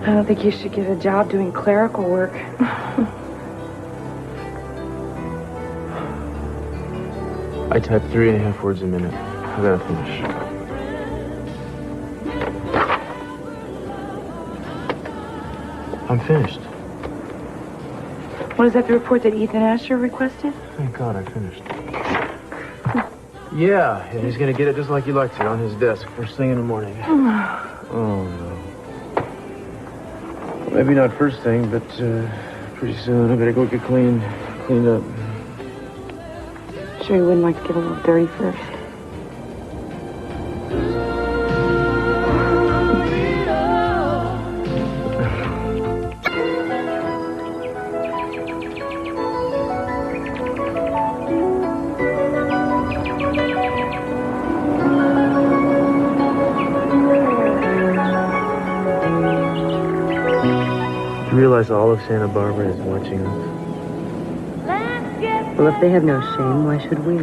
I don't think you should get a job doing clerical work. I type 3.5 words a minute. I gotta finish. I'm finished. What is that, the report that Ethan Asher requested? Thank God I finished. Yeah, he's gonna get it just like he likes it, on his desk, first thing in the morning. Oh, no. Maybe not first thing, but pretty soon. I better go get cleaned up. Sure you wouldn't like to get a little dirty first? You realize all of Santa Barbara is watching us? Well, if they have no shame, why should we?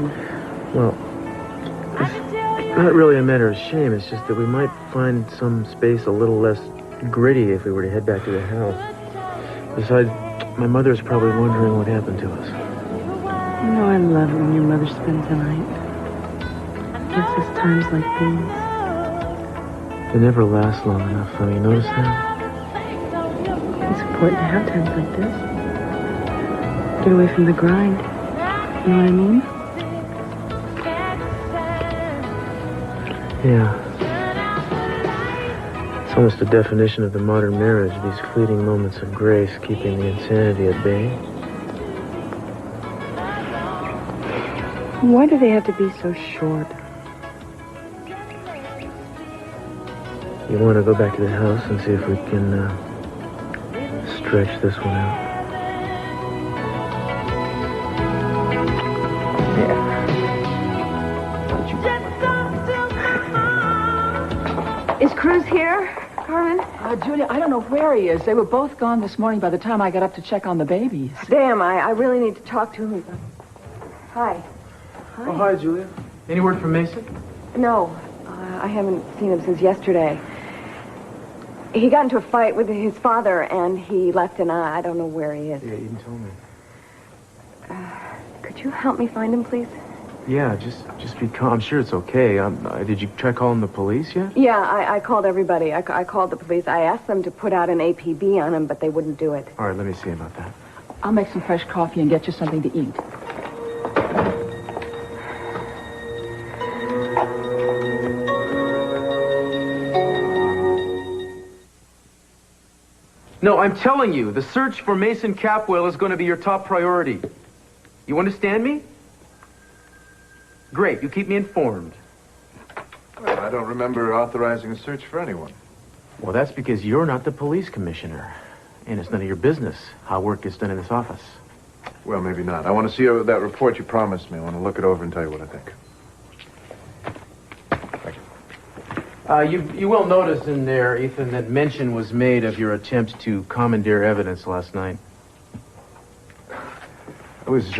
Well, it's not really a matter of shame. It's just that we might find some space a little less gritty if we were to head back to the house. Besides, my mother's probably wondering what happened to us. You know, I love it when your mother spends the night. It's just times like these. They never last long enough, though. You notice that? It's important to have times like this. Get away from the grind. You know what I mean? Yeah. It's almost the definition of the modern marriage, these fleeting moments of grace keeping the insanity at bay. Why do they have to be so short? You want to go back to the house and see if we can stretch this one out? Is Cruz here, Carmen? Julia, I don't know where he is. They were both gone this morning by the time I got up to check on the babies. Damn, I really need to talk to him. Hi. Hi. Oh, hi, Julia. Any word from Mason? No, I haven't seen him since yesterday. He got into a fight with his father, and he left, and I don't know where he is. Yeah, Eden told me. Could you help me find him, please? Yeah, just be calm. I'm sure it's okay. Did you try calling the police yet? Yeah, I called everybody. I called the police. I asked them to put out an APB on him, but they wouldn't do it. All right, let me see about that. I'll make some fresh coffee and get you something to eat. No, I'm telling you, the search for Mason Capwell is going to be your top priority. You understand me? Great, you keep me informed. Well, I don't remember authorizing a search for anyone. Well, that's because you're not the police commissioner. And it's none of your business how work gets done in this office. Well, maybe not. I want to see that report you promised me. I want to look it over and tell you what I think. Thank you. You will notice in there, Ethan, that mention was made of your attempt to commandeer evidence last night. I was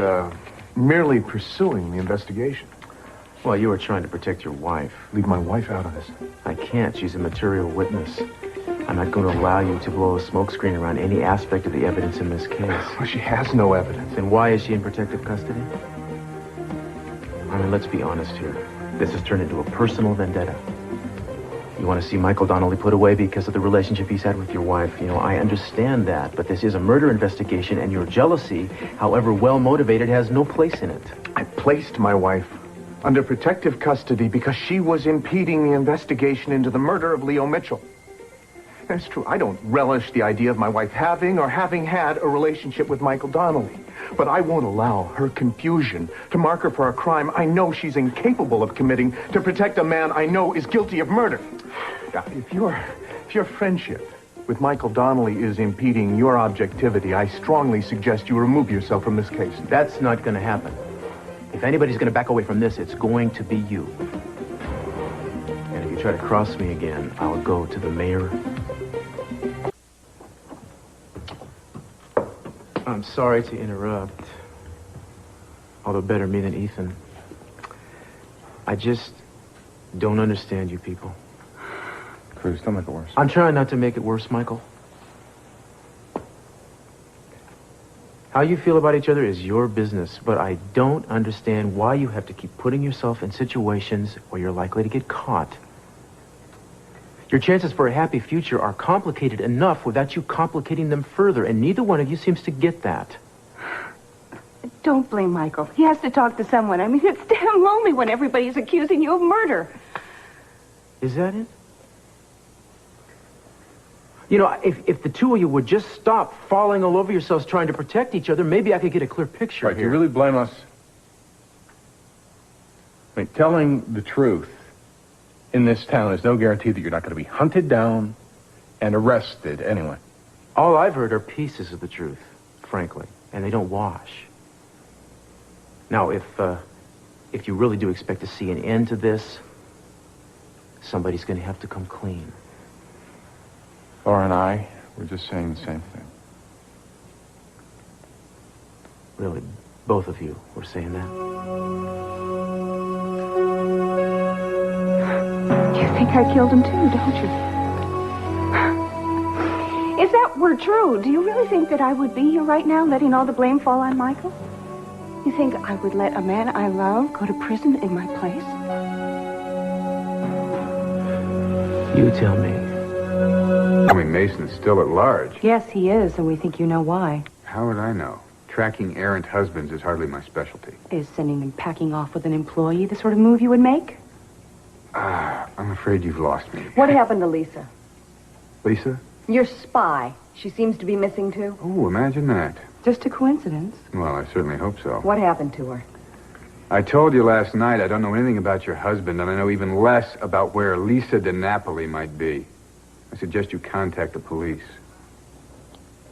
merely pursuing the investigation. Well, you were trying to protect your wife. Leave my wife out of this. I can't. She's a material witness. I'm not going to allow you to blow a smokescreen around any aspect of the evidence in this case. Well, she has no evidence. Then why is she in protective custody? I mean, let's be honest here. This has turned into a personal vendetta. You want to see Michael Donnelly put away because of the relationship he's had with your wife. You know, I understand that, but this is a murder investigation, and your jealousy, however well-motivated, has no place in it. I placed my wife under protective custody because she was impeding the investigation into the murder of Leo Mitchell. That's true. I don't relish the idea of my wife having or having had a relationship with Michael Donnelly. But I won't allow her confusion to mark her for a crime I know she's incapable of committing to protect a man I know is guilty of murder. Now, if your friendship with Michael Donnelly is impeding your objectivity, I strongly suggest you remove yourself from this case. That's not going to happen. If anybody's going to back away from this, it's going to be you. And if you try to cross me again, I'll go to the mayor. I'm sorry to interrupt. Although better me than Ethan. I just don't understand you people. Cruz, don't make it worse. I'm trying not to make it worse, Michael. How you feel about each other is your business, but I don't understand why you have to keep putting yourself in situations where you're likely to get caught. Your chances for a happy future are complicated enough without you complicating them further, and neither one of you seems to get that. Don't blame Michael. He has to talk to someone. I mean, it's damn lonely when everybody's accusing you of murder. Is that it? You know, if the two of you would just stop falling all over yourselves trying to protect each other, maybe I could get a clear picture Right, here. you really blame us? I mean, telling the truth in this town is no guarantee that you're not going to be hunted down and arrested anyway. All I've heard are pieces of the truth, frankly, and they don't wash. Now, if you really do expect to see an end to this, somebody's going to have to come clean. Laura and I were just saying the same thing. Really, both of you were saying that? You think I killed him too, don't you? If that were true, do you really think that I would be here right now letting all the blame fall on Michael? You think I would let a man I love go to prison in my place? You tell me. I mean, Mason's still at large. Yes, he is, and we think you know why. How would I know? Tracking errant husbands is hardly my specialty. Is sending him packing off with an employee the sort of move you would make? I'm afraid you've lost me. What happened to Lisa? Lisa? Your spy. She seems to be missing too. Oh, imagine that. Just a coincidence. Well, I certainly hope so. What happened to her? I told you last night I don't know anything about your husband, and I know even less about where Lisa de Napoli might be. I suggest you contact the police.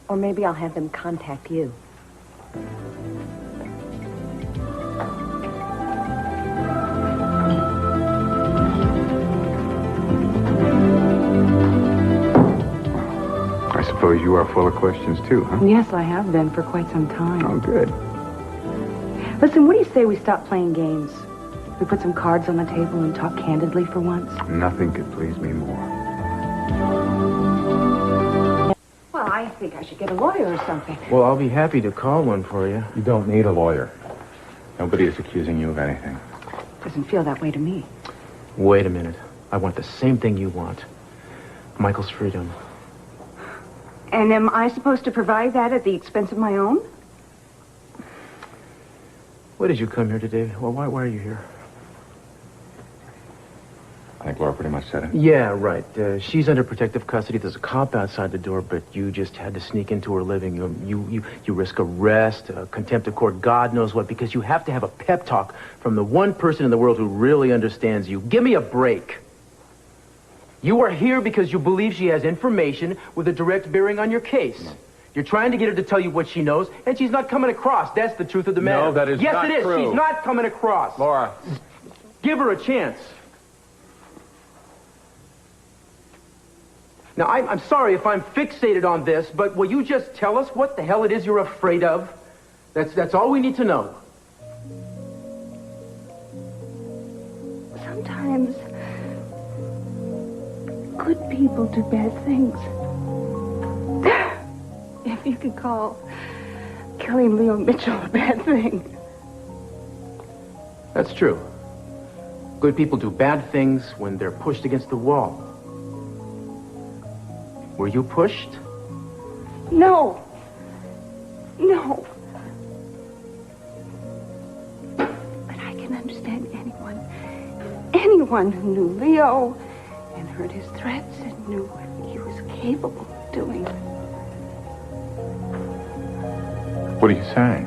Or maybe I'll have them contact you. I suppose you are full of questions, too, huh? Yes, I have been for quite some time. Oh, good. Listen, what do you say we stop playing games? We put some cards on the table and talk candidly for once? Nothing could please me more. Well, I think I should get a lawyer or something. Well, I'll be happy to call one for you. You don't need a lawyer. Nobody is accusing you of anything. Doesn't feel that way to me. Wait a minute. I want the same thing you want. Michael's freedom. And am I supposed to provide that at the expense of my own? Why did you come here today? Well, why are you here? I think Laura pretty much said it. Yeah, right. She's under protective custody. There's a cop outside the door, but you just had to sneak into her living room. You risk arrest, contempt of court, God knows what, because you have to have a pep talk from the one person in the world who really understands you. Give me a break. You are here because you believe she has information with a direct bearing on your case. No. You're trying to get her to tell you what she knows, and she's not coming across. That's the truth of the matter. No, that is yes, not it is. true. She's not coming across. Laura. Give her a chance. Now, I'm sorry if I'm fixated on this, but will you just tell us what the hell it is you're afraid of? That's all we need to know. Sometimes good people do bad things. If you could call killing Leo Mitchell a bad thing. That's true. Good people do bad things when they're pushed against the wall. Were you pushed? No. No. But I can understand anyone who knew Leo and heard his threats and knew what he was capable of doing. What are you saying?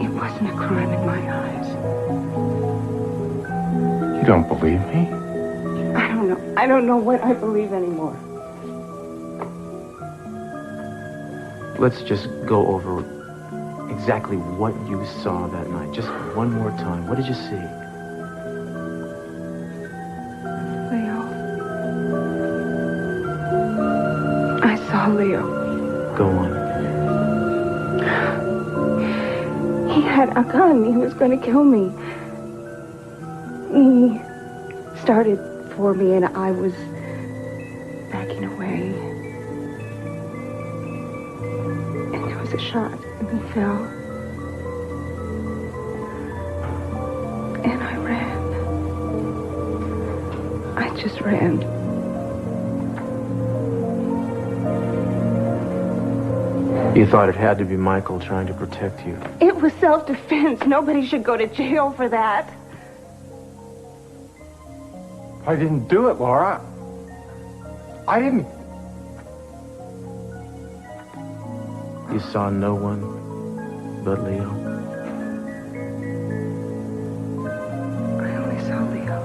It wasn't a crime in my eyes. You don't believe me? don't know. I don't know what I believe anymore. Let's just go over exactly what you saw that night. Just one more time. What did you see? Leo. I saw Leo. Go on. He had a gun. He was going to kill me. He started for me, and I was backing away. And there was a shot, and he fell. And I ran. I just ran. You thought it had to be Michael trying to protect you. It was self-defense. Nobody should go to jail for that. I didn't do it, Laura. I didn't. You saw no one but Leo. I only saw Leo.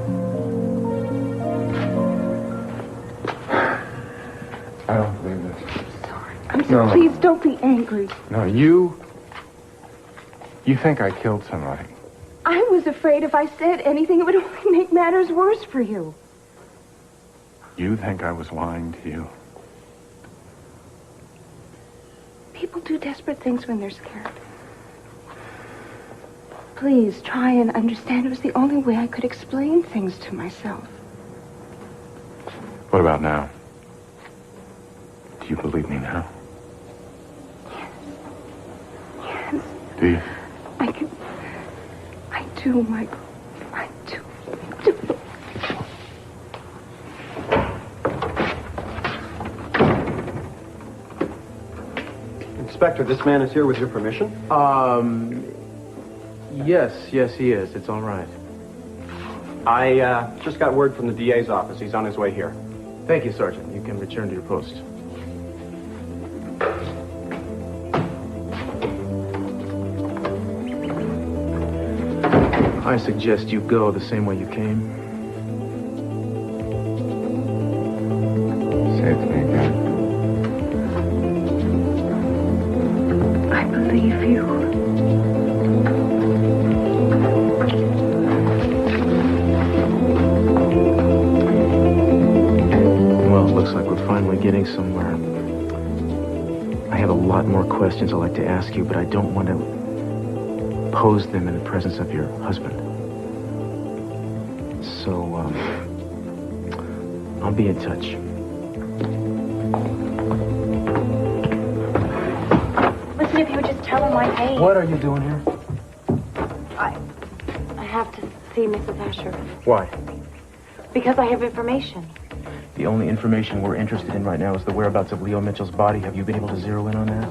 I don't believe this. I'm sorry. Please don't be angry. No, you think I killed somebody. I was afraid if I said anything, it would only make matters worse for you. You think I was lying to you. People do desperate things when they're scared. Please try and understand. It was the only way I could explain things to myself. What about now? Do you believe me now? Yes. Do you? I do, Michael. I do. Inspector, this man is here with your permission? Yes, he is. It's all right. I just got word from the DA's office. He's on his way here. Thank you, Sergeant. You can return to your post. I suggest you go the same way you came. Say it to me again. I believe you. Well, it looks like we're finally getting somewhere. I have a lot more questions I'd like to ask you, but I don't want to pose them in the presence of your husband. So, I'll be in touch. Listen, if you would just tell him my name. What are you doing here? I have to see Mrs. Asher. Why? Because I have information. The only information we're interested in right now is the whereabouts of Leo Mitchell's body. Have you been able to zero in on that?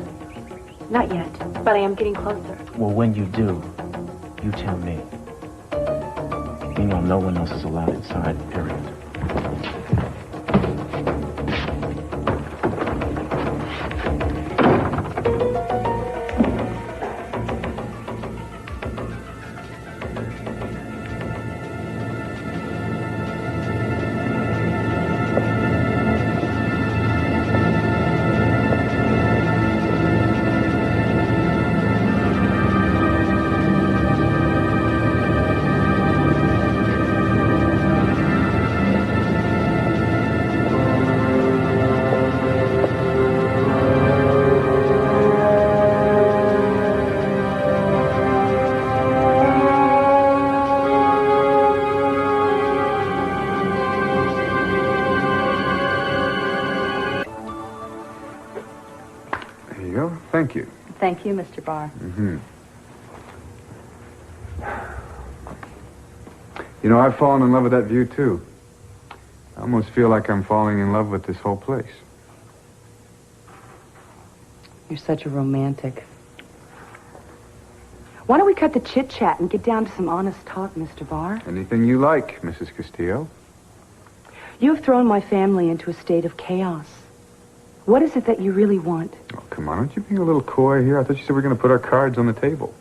Not yet, but I am getting closer. Well, when you do, you tell me. Meanwhile, no one else is allowed inside, period. Thank you. Thank you, Mr. Barr. Mm-hmm. You know, I've fallen in love with that view, too. I almost feel like I'm falling in love with this whole place. You're such a romantic. Why don't we cut the chit-chat and get down to some honest talk, Mr. Barr? Anything you like, Mrs. Castillo. You have thrown my family into a state of chaos. What is it that you really want? Oh, come on, aren't you being a little coy here? I thought you said we were going to put our cards on the table.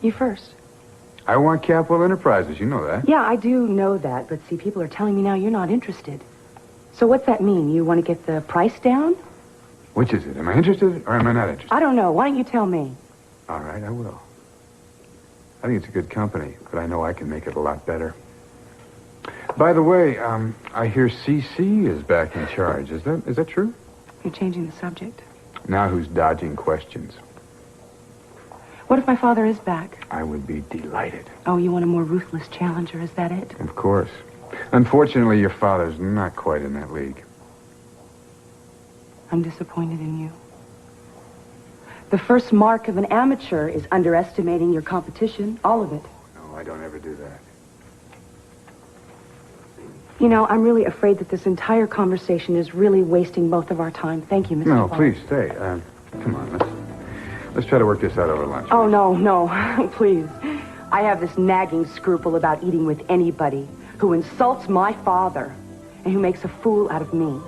You first. I want Capital Enterprises. You know that. Yeah, I do know that, but see, people are telling me now you're not interested. So what's that mean? You want to get the price down? Which is it? Am I interested or am I not interested? I don't know. Why don't you tell me? All right, I will. I think it's a good company, but I know I can make it a lot better. By the way, I hear CC is back in charge. Is that true? You're changing the subject. Now who's dodging questions? What if my father is back? I would be delighted. Oh, you want a more ruthless challenger, is that it? Of course. Unfortunately, your father's not quite in that league. I'm disappointed in you. The first mark of an amateur is underestimating your competition, all of it. No, I don't ever do that. You know, I'm really afraid that this entire conversation is really wasting both of our time. Thank you, Mr. No, Barr. please, stay. Come on, let's try to work this out over lunch. Oh, no, please. I have this nagging scruple about eating with anybody who insults my father and who makes a fool out of me.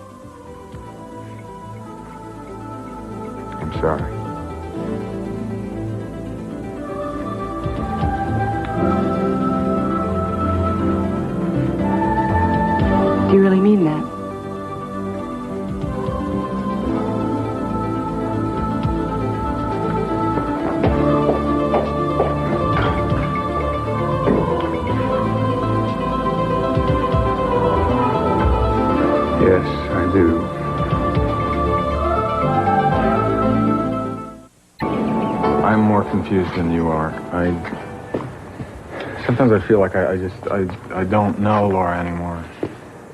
I'm sorry. Do you really mean that? Yes, I do. I'm more confused than you are. Sometimes I feel like I don't know Laura anymore.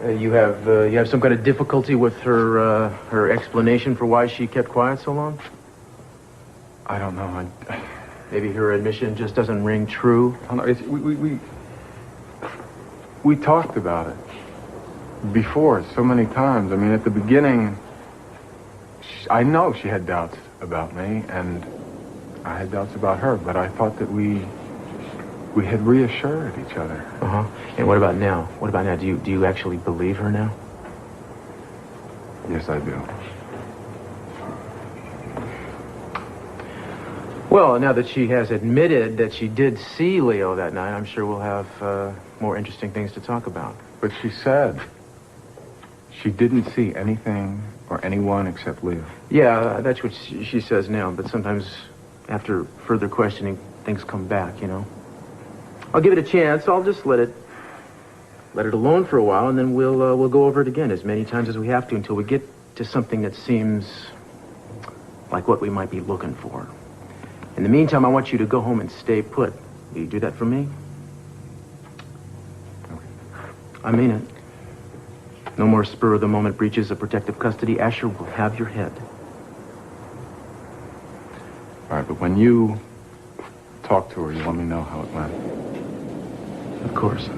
You have some kind of difficulty with her explanation for why she kept quiet so long? I don't know. Maybe her admission just doesn't ring true? I don't know. We talked about it before so many times. I mean, at the beginning, I know she had doubts about me, and I had doubts about her, but I thought that we had reassured each other. Uh-huh. And what about now? What about now? Do you actually believe her now? Yes, I do. Well, now that she has admitted that she did see Leo that night, I'm sure we'll have more interesting things to talk about. But she said she didn't see anything or anyone except Leo. Yeah, that's what she says now, but sometimes after further questioning, things come back, you know. I'll give it a chance. I'll just let it alone for a while, and then we'll go over it again as many times as we have to until we get to something that seems like what we might be looking for. In the meantime, I want you to go home and stay put. Will you do that for me? Okay. I mean it. No more spur-of-the-moment breaches of protective custody. Asher will have your head. All right, but when you talk to her, you let me know how it went. Of course.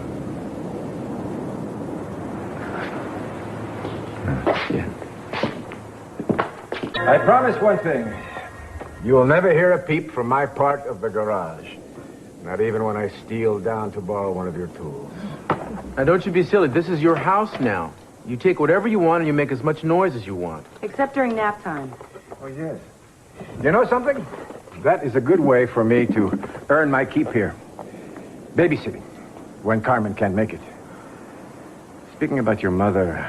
Yeah. I promise one thing. You will never hear a peep from my part of the garage. Not even when I steal down to borrow one of your tools. Now, don't you be silly. This is your house now. You take whatever you want and you make as much noise as you want. Except during nap time. Oh, yes. You know something? That is a good way for me to earn my keep here. Babysitting, when Carmen can't make it. Speaking about your mother,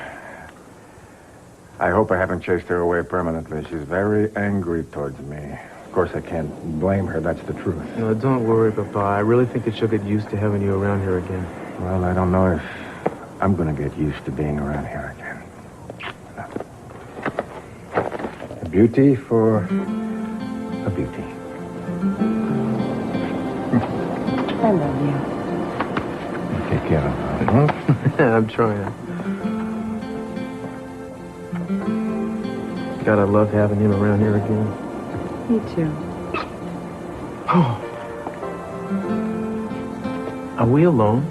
I hope I haven't chased her away permanently. She's very angry towards me. Of course, I can't blame her. That's the truth. No, don't worry, Papa. I really think that she'll get used to having you around here again. Well, I don't know if I'm going to get used to being around here again. A beauty for a beauty. I love you. Take care of her. Yeah, I'm trying. God, I love having him around here again. Me too. Oh. Are we alone?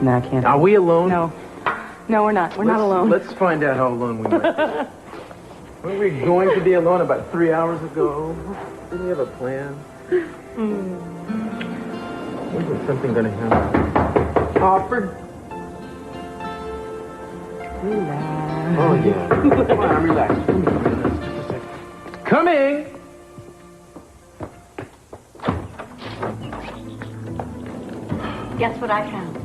No, I can't. Are we alone? No. No, we're not. We're not alone. Let's find out how alone we might be. Weren't we going to be alone about 3 hours ago? Didn't we have a plan? Wasn't something going to happen? Alfred? Relax. Oh, yeah. Come on, I'm relaxed. Just a second. Coming! Guess what I found?